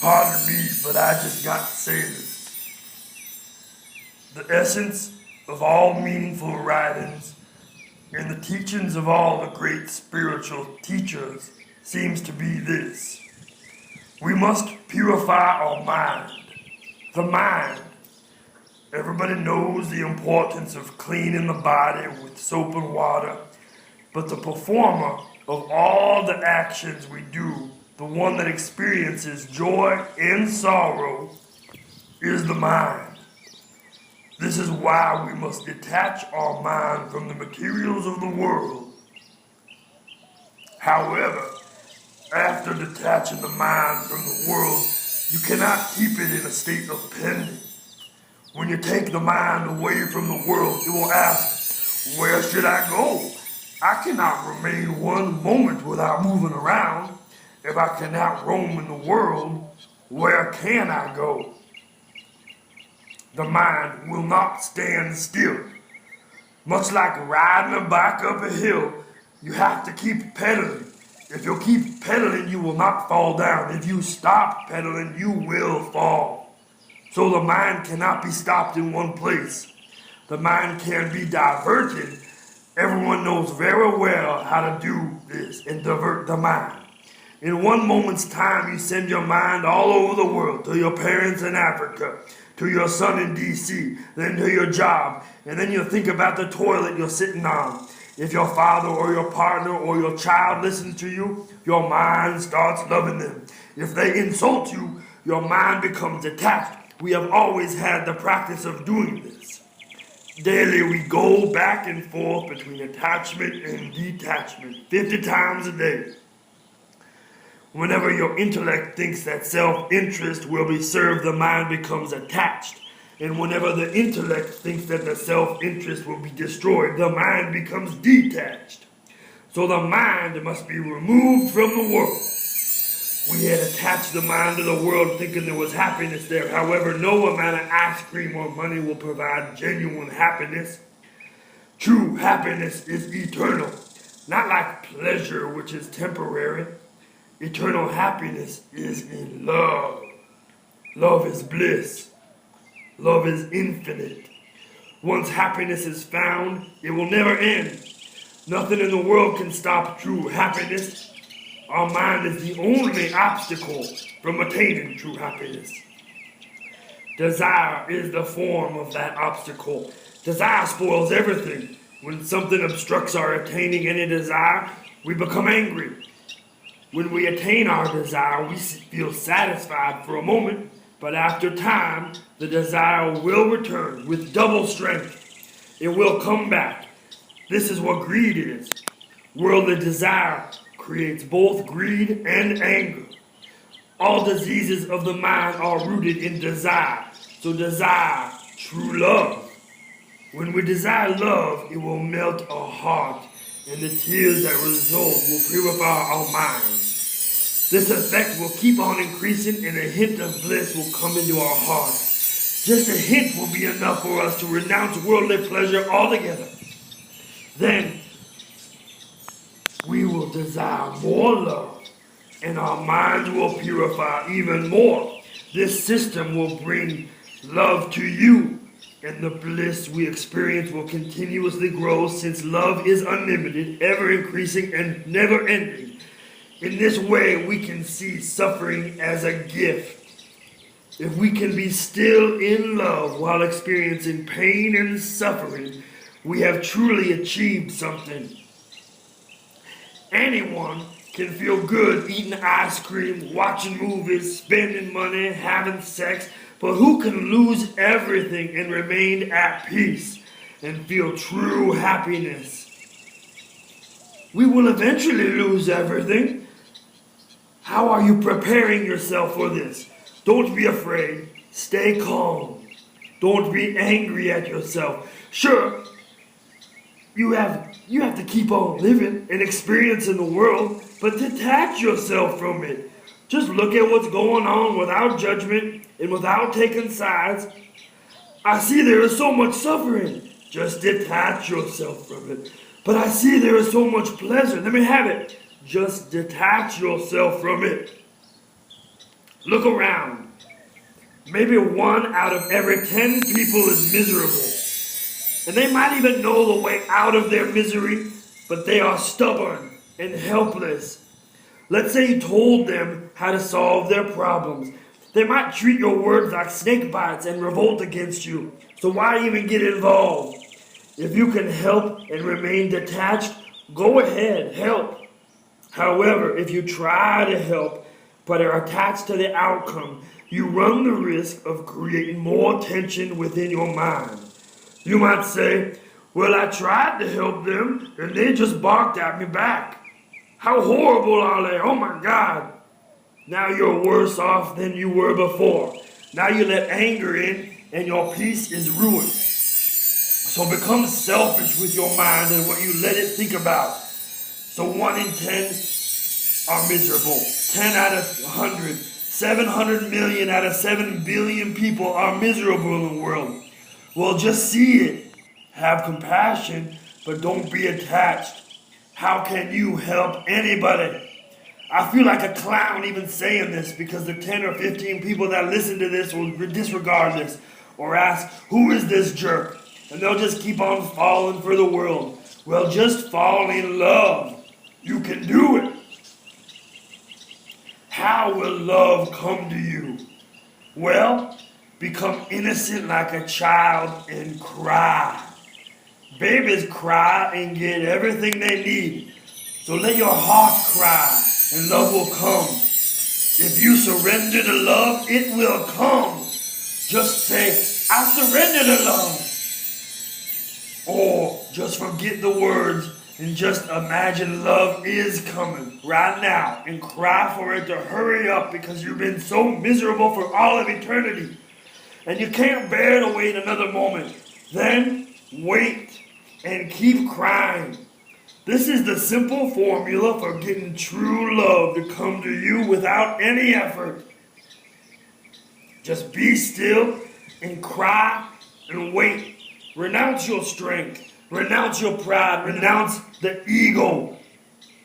Pardon me, but I just got to say this. The essence of all meaningful writings and the teachings of all the great spiritual teachers seems to be this. We must purify our mind. The mind. Everybody knows the importance of cleaning the body with soap and water, but the performer of all the actions we do, the one that experiences joy and sorrow, is the mind. This is why we must detach our mind from the materials of the world. However, after detaching the mind from the world, you cannot keep it in a state of pending. When you take the mind away from the world, it will ask, where should I go? I cannot remain one moment without moving around. If I cannot roam in the world, where can I go? The mind will not stand still. Much like riding a bike up a hill, you have to keep pedaling. If you keep pedaling, you will not fall down. If you stop pedaling, you will fall. So the mind cannot be stopped in one place. The mind can be diverted. Everyone knows very well how to do this and divert the mind. In one moment's time, you send your mind all over the world, to your parents in Africa, to your son in D.C., then to your job, and then you think about the toilet you're sitting on. If your father or your partner or your child listens to you, your mind starts loving them. If they insult you, your mind becomes attached. We have always had the practice of doing this. Daily we go back and forth between attachment and detachment 50 times a day. Whenever your intellect thinks that self-interest will be served, the mind becomes attached. And whenever the intellect thinks that the self-interest will be destroyed, the mind becomes detached. So the mind must be removed from the world. We had attached the mind to the world thinking there was happiness there. However, no amount of ice cream or money will provide genuine happiness. True happiness is eternal, not like pleasure, which is temporary. Eternal happiness is in love. Love is bliss. Love is infinite. Once happiness is found, it will never end. Nothing in the world can stop true happiness. Our mind is the only obstacle from attaining true happiness. Desire is the form of that obstacle. Desire spoils everything. When something obstructs our attaining any desire, we become angry. When we attain our desire, we feel satisfied for a moment, but after time, the desire will return with double strength. It will come back. This is what greed is. Worldly desire creates both greed and anger. All diseases of the mind are rooted in desire. So desire true love. When we desire love, it will melt our heart, and the tears that result will purify our minds. This effect will keep on increasing, and a hint of bliss will come into our heart. Just a hint will be enough for us to renounce worldly pleasure altogether. Then we will desire more love, and our minds will purify even more. This system will bring love to you, and the bliss we experience will continuously grow, since love is unlimited, ever increasing, and never ending. In this way, we can see suffering as a gift. If we can be still in love while experiencing pain and suffering, we have truly achieved something. Anyone can feel good eating ice cream, watching movies, spending money, having sex, but who can lose everything and remain at peace and feel true happiness? We will eventually lose everything. How are you preparing yourself for this? Don't be afraid. Stay calm. Don't be angry at yourself. Sure, you have to keep on living and experiencing the world, but detach yourself from it. Just look at what's going on without judgment and without taking sides. I see there is so much suffering. Just detach yourself from it. But I see there is so much pleasure. Let me have it. Just detach yourself from it. Look around. Maybe 1 out of every 10 people is miserable. And they might even know the way out of their misery, but they are stubborn and helpless. Let's say you told them how to solve their problems. They might treat your words like snake bites and revolt against you. So why even get involved? If you can help and remain detached, go ahead, help. However, if you try to help but are attached to the outcome, you run the risk of creating more tension within your mind. You might say, well, I tried to help them and they just barked at me back. How horrible are they? Oh my God. Now you're worse off than you were before. Now you let anger in and your peace is ruined. So become selfish with your mind and what you let it think about. So 1 in 10 are miserable. 10 out of 100. 700 million out of 7 billion people are miserable in the world. Well, just see it. Have compassion, but don't be attached. How can you help anybody? I feel like a clown even saying this because the 10 or 15 people that listen to this will disregard this or ask, who is this jerk? And they'll just keep on falling for the world. Well, just fall in love. You can do it. How will love come to you? Well, become innocent like a child and cry. Babies cry and get everything they need. So let your heart cry and love will come. If you surrender to love, it will come. Just say, I surrender to love. Or just forget the words and just imagine love is coming right now and cry for it to hurry up because you've been so miserable for all of eternity. And you can't bear to wait another moment. Then wait and keep crying. This is the simple formula for getting true love to come to you without any effort. Just be still and cry and wait. Renounce your strength. Renounce your pride. Renounce the ego.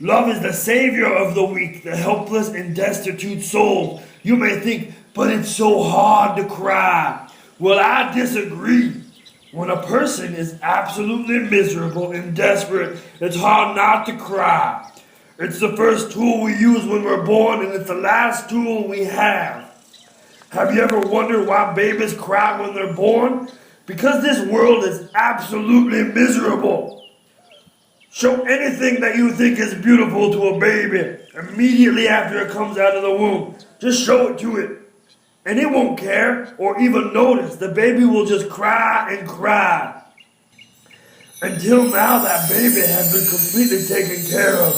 Love is the savior of the weak, the helpless and destitute soul. You may think, but it's so hard to cry. Well, I disagree. When a person is absolutely miserable and desperate, it's hard not to cry. It's the first tool we use when we're born, and it's the last tool we have. Have you ever wondered why babies cry when they're born? Because this world is absolutely miserable. Show anything that you think is beautiful to a baby immediately after it comes out of the womb. Just show it to it. And it won't care or even notice. The baby will just cry and cry. Until now, that baby has been completely taken care of.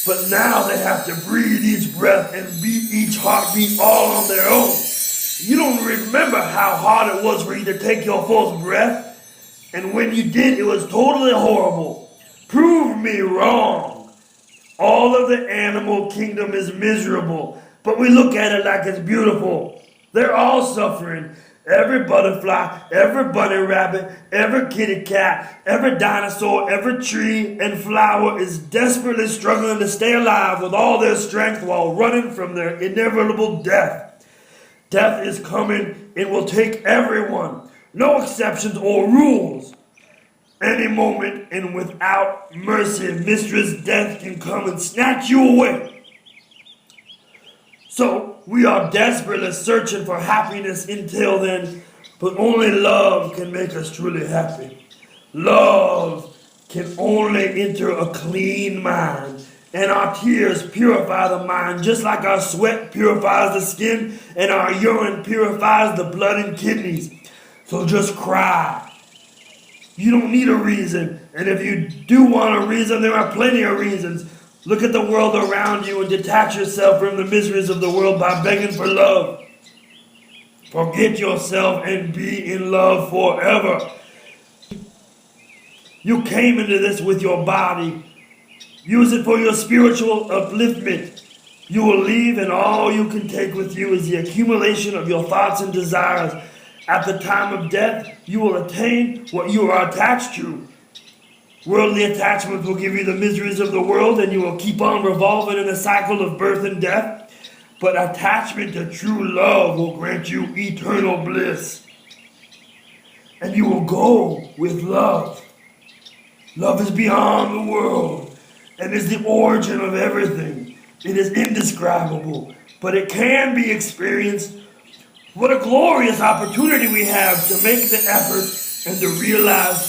But now they have to breathe each breath and beat each heartbeat all on their own. You don't remember how hard it was for you to take your first breath. And when you did, it was totally horrible. Prove me wrong. All of the animal kingdom is miserable. But we look at it like it's beautiful. They're all suffering. Every butterfly, every bunny rabbit, every kitty cat, every dinosaur, every tree and flower is desperately struggling to stay alive with all their strength while running from their inevitable death. Death is coming. It will take everyone. No exceptions or rules. Any moment and without mercy, Mistress Death can come and snatch you away. So, we are desperately searching for happiness until then, but only love can make us truly happy. Love can only enter a clean mind, and our tears purify the mind just like our sweat purifies the skin and our urine purifies the blood and kidneys. So just cry. You don't need a reason, and if you do want a reason, there are plenty of reasons. Look at the world around you and detach yourself from the miseries of the world by begging for love. Forget yourself and be in love forever. You came into this with your body. Use it for your spiritual upliftment. You will leave and all you can take with you is the accumulation of your thoughts and desires. At the time of death, you will attain what you are attached to. Worldly attachments will give you the miseries of the world and you will keep on revolving in a cycle of birth and death. But attachment to true love will grant you eternal bliss. And you will go with love. Love is beyond the world and is the origin of everything. It is indescribable, but it can be experienced. What a glorious opportunity we have to make the effort and to realize